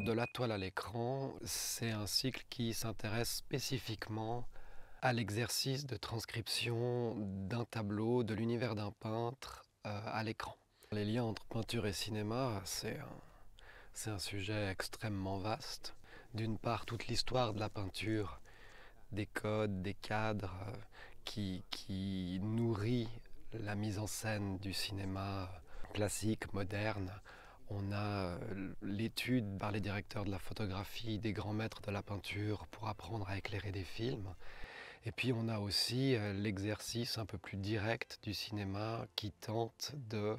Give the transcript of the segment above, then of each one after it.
De la toile à l'écran, c'est un cycle qui s'intéresse spécifiquement à l'exercice de transcription d'un tableau, de l'univers d'un peintre à l'écran. Les liens entre peinture et cinéma, c'est un sujet extrêmement vaste. D'une part, toute l'histoire de la peinture, des codes, des cadres qui nourrit la mise en scène du cinéma classique, moderne. On a l'étude par les directeurs de la photographie, des grands maîtres de la peinture pour apprendre à éclairer des films. Et puis on a aussi l'exercice un peu plus direct du cinéma qui tente de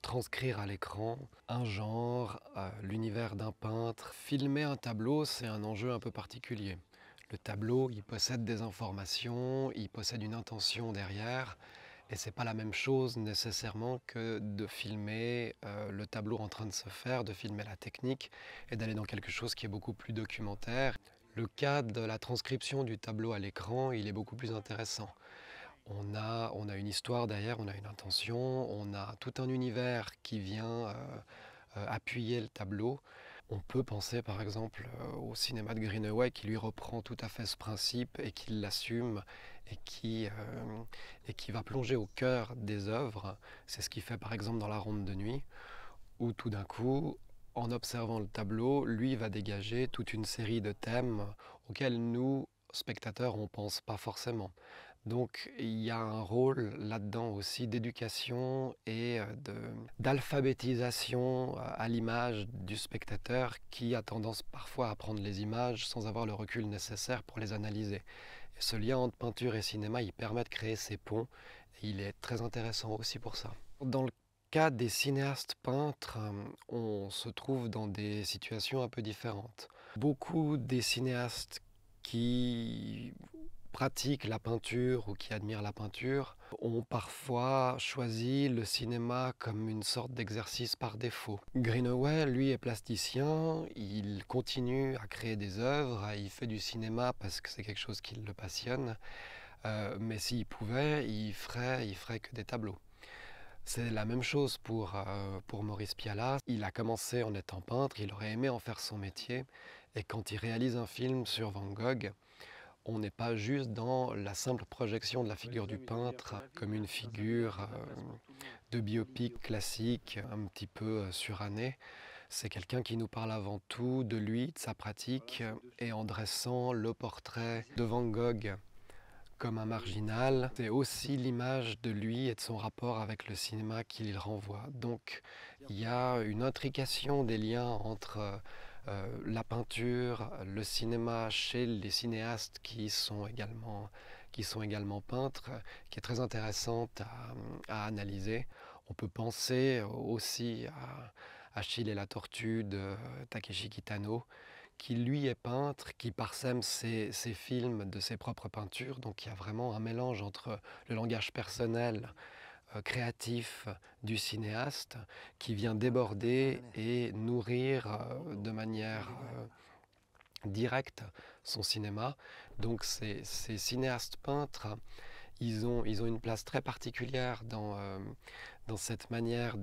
transcrire à l'écran un genre, l'univers d'un peintre. Filmer un tableau, c'est un enjeu un peu particulier. Le tableau, il possède des informations, il possède une intention derrière. Et c'est pas la même chose nécessairement que de filmer le tableau en train de se faire, de filmer la technique et d'aller dans quelque chose qui est beaucoup plus documentaire. Le cas de la transcription du tableau à l'écran, il est beaucoup plus intéressant. On a une histoire derrière, on a une intention, on a tout un univers qui vient appuyer le tableau. On peut penser par exemple au cinéma de Greenaway qui lui reprend tout à fait ce principe et qui l'assume et qui va plonger au cœur des œuvres. C'est ce qu'il fait par exemple dans La Ronde de nuit, où tout d'un coup, en observant le tableau, lui va dégager toute une série de thèmes auxquels nous, spectateurs, on ne pense pas forcément. Donc il y a un rôle là-dedans aussi d'éducation et d'alphabétisation à l'image du spectateur qui a tendance parfois à prendre les images sans avoir le recul nécessaire pour les analyser. Et ce lien entre peinture et cinéma, il permet de créer ces ponts et il est très intéressant aussi pour ça. Dans le cas des cinéastes peintres, on se trouve dans des situations un peu différentes. Beaucoup des cinéastes qui pratiquent la peinture ou qui admirent la peinture ont parfois choisi le cinéma comme une sorte d'exercice par défaut. Greenaway, lui, est plasticien, il continue à créer des œuvres, il fait du cinéma parce que c'est quelque chose qui le passionne, mais s'il pouvait, il ferait que des tableaux. C'est la même chose pour Maurice Pialat. Il a commencé en étant peintre, il aurait aimé en faire son métier, et quand il réalise un film sur Van Gogh, on n'est pas juste dans la simple projection de la figure du peintre comme une figure de biopic classique, un petit peu surannée. C'est quelqu'un qui nous parle avant tout de lui, de sa pratique, et en dressant le portrait de Van Gogh comme un marginal, c'est aussi l'image de lui et de son rapport avec le cinéma qu'il renvoie. Donc il y a une intrication des liens entre la peinture, le cinéma chez les cinéastes qui sont également peintres, qui est très intéressante à analyser. On peut penser aussi à Achille et la tortue de Takeshi Kitano, qui lui est peintre, qui parsème ses films de ses propres peintures. Donc il y a vraiment un mélange entre le langage personnel, créatif du cinéaste, qui vient déborder et nourrir de manière directe son cinéma. Donc ces cinéastes peintres, ils ont une place très particulière dans cette manière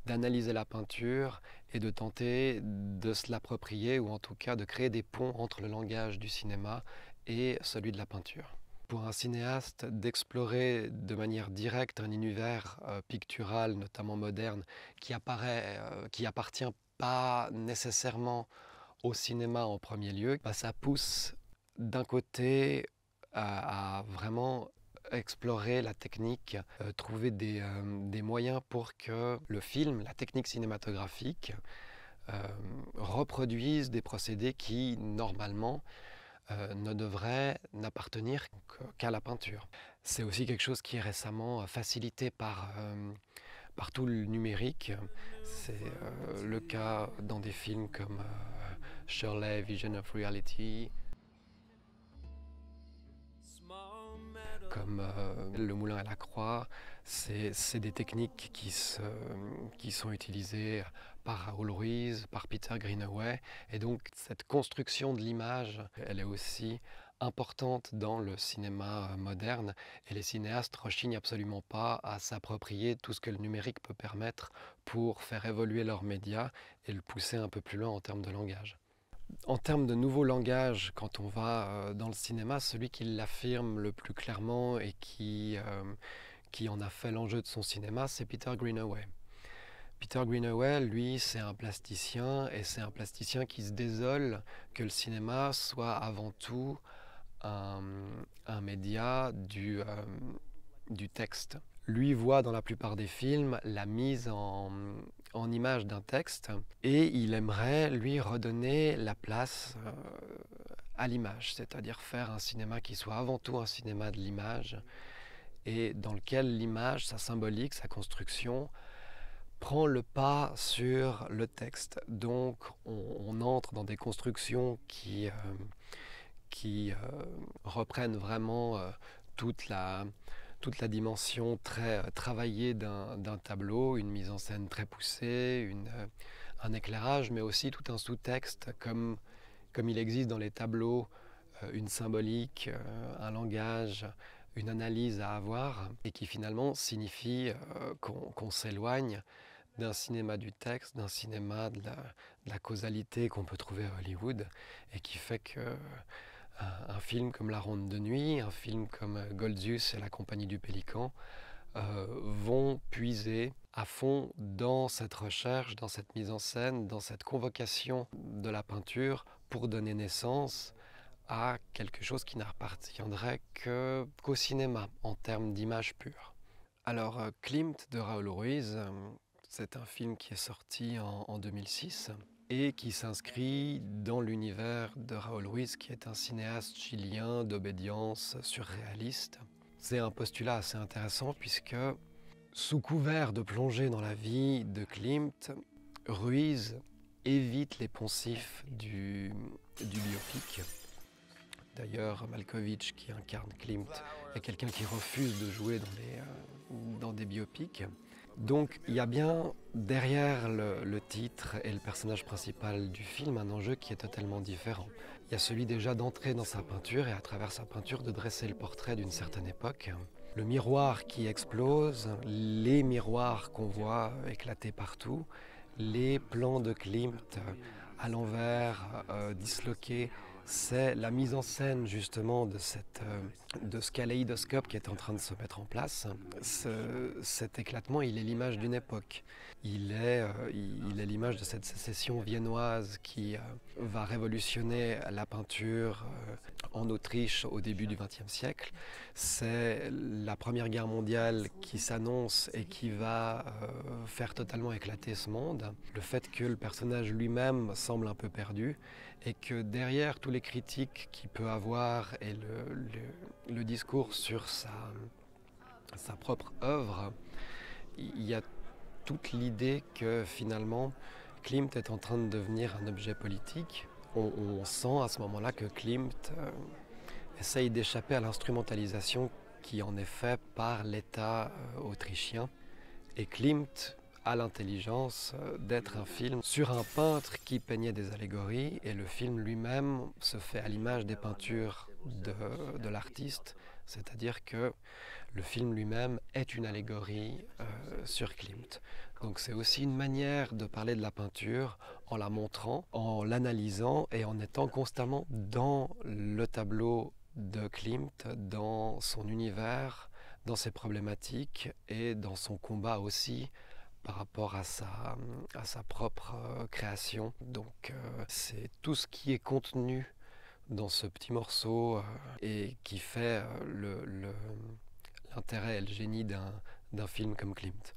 d'analyser la peinture et de tenter de se l'approprier ou en tout cas de créer des ponts entre le langage du cinéma et celui de la peinture. Pour un cinéaste, d'explorer de manière directe un univers pictural, notamment moderne, qui appartient pas nécessairement au cinéma en premier lieu, ça pousse d'un côté à vraiment explorer la technique, trouver des moyens pour que le film, la technique cinématographique, reproduise des procédés qui, normalement, ne devraient n'appartenir qu'à la peinture. C'est aussi quelque chose qui est récemment facilité par tout le numérique. C'est le cas dans des films comme Shirley, Vision of Reality, comme Le Moulin à la Croix. C'est des techniques qui sont utilisées par Raoul Ruiz, par Peter Greenaway. Et donc cette construction de l'image, elle est aussi importante dans le cinéma moderne et les cinéastes rechignent absolument pas à s'approprier tout ce que le numérique peut permettre pour faire évoluer leurs médias et le pousser un peu plus loin en termes de langage. En termes de nouveau langage, quand on va dans le cinéma, celui qui l'affirme le plus clairement et qui en a fait l'enjeu de son cinéma, c'est Peter Greenaway. Peter Greenaway, lui, c'est un plasticien et c'est un plasticien qui se désole que le cinéma soit avant tout un média du texte. Lui voit dans la plupart des films la mise en image d'un texte et il aimerait lui redonner la place à l'image, c'est-à-dire faire un cinéma qui soit avant tout un cinéma de l'image et dans lequel l'image, sa symbolique, sa construction prend le pas sur le texte. Donc on entre dans des constructions qui reprennent vraiment toute la dimension très travaillée d'un tableau, une mise en scène très poussée, un éclairage, mais aussi tout un sous-texte comme il existe dans les tableaux, une symbolique, un langage, une analyse à avoir, et qui finalement signifie qu'on s'éloigne d'un cinéma du texte, d'un cinéma de la causalité qu'on peut trouver à Hollywood, et qui fait que un film comme La Ronde de Nuit, un film comme Goldzius et la Compagnie du Pélican vont puiser à fond dans cette recherche, dans cette mise en scène, dans cette convocation de la peinture pour donner naissance à quelque chose qui n'appartiendrait qu'au cinéma en termes d'image pure. Alors Klimt de Raoul Ruiz, c'est un film qui est sorti en 2006 et qui s'inscrit dans l'univers de Raoul Ruiz, qui est un cinéaste chilien d'obédience surréaliste. C'est un postulat assez intéressant puisque, sous couvert de plonger dans la vie de Klimt, Ruiz évite les poncifs du biopic. D'ailleurs, Malkovich, qui incarne Klimt, est quelqu'un qui refuse de jouer dans des biopics. Donc il y a bien derrière le titre et le personnage principal du film un enjeu qui est totalement différent. Il y a celui déjà d'entrer dans sa peinture et à travers sa peinture de dresser le portrait d'une certaine époque. Le miroir qui explose, les miroirs qu'on voit éclater partout, les plans de Klimt à l'envers, disloqués, c'est la mise en scène justement de ce kaléidoscope qui est en train de se mettre en place. Cet éclatement, il est l'image d'une époque. Il est l'image de cette sécession viennoise qui va révolutionner la peinture en Autriche au début du XXe siècle. C'est la Première Guerre mondiale qui s'annonce et qui va faire totalement éclater ce monde. Le fait que le personnage lui-même semble un peu perdu et que derrière tous les critiques qu'il peut avoir et le discours sur sa propre œuvre, il y a toute l'idée que finalement Klimt est en train de devenir un objet politique. On sent à ce moment-là que Klimt essaye d'échapper à l'instrumentalisation qui en est faite par l'État autrichien. Et Klimt a l'intelligence d'être un film sur un peintre qui peignait des allégories et le film lui-même se fait à l'image des peintures de l'artiste, c'est-à-dire que le film lui-même est une allégorie sur Klimt. Donc c'est aussi une manière de parler de la peinture en la montrant, en l'analysant et en étant constamment dans le tableau de Klimt, dans son univers, dans ses problématiques et dans son combat aussi par rapport à sa propre création. Donc c'est tout ce qui est contenu dans ce petit morceau et qui fait l'intérêt et le génie d'un film comme Klimt.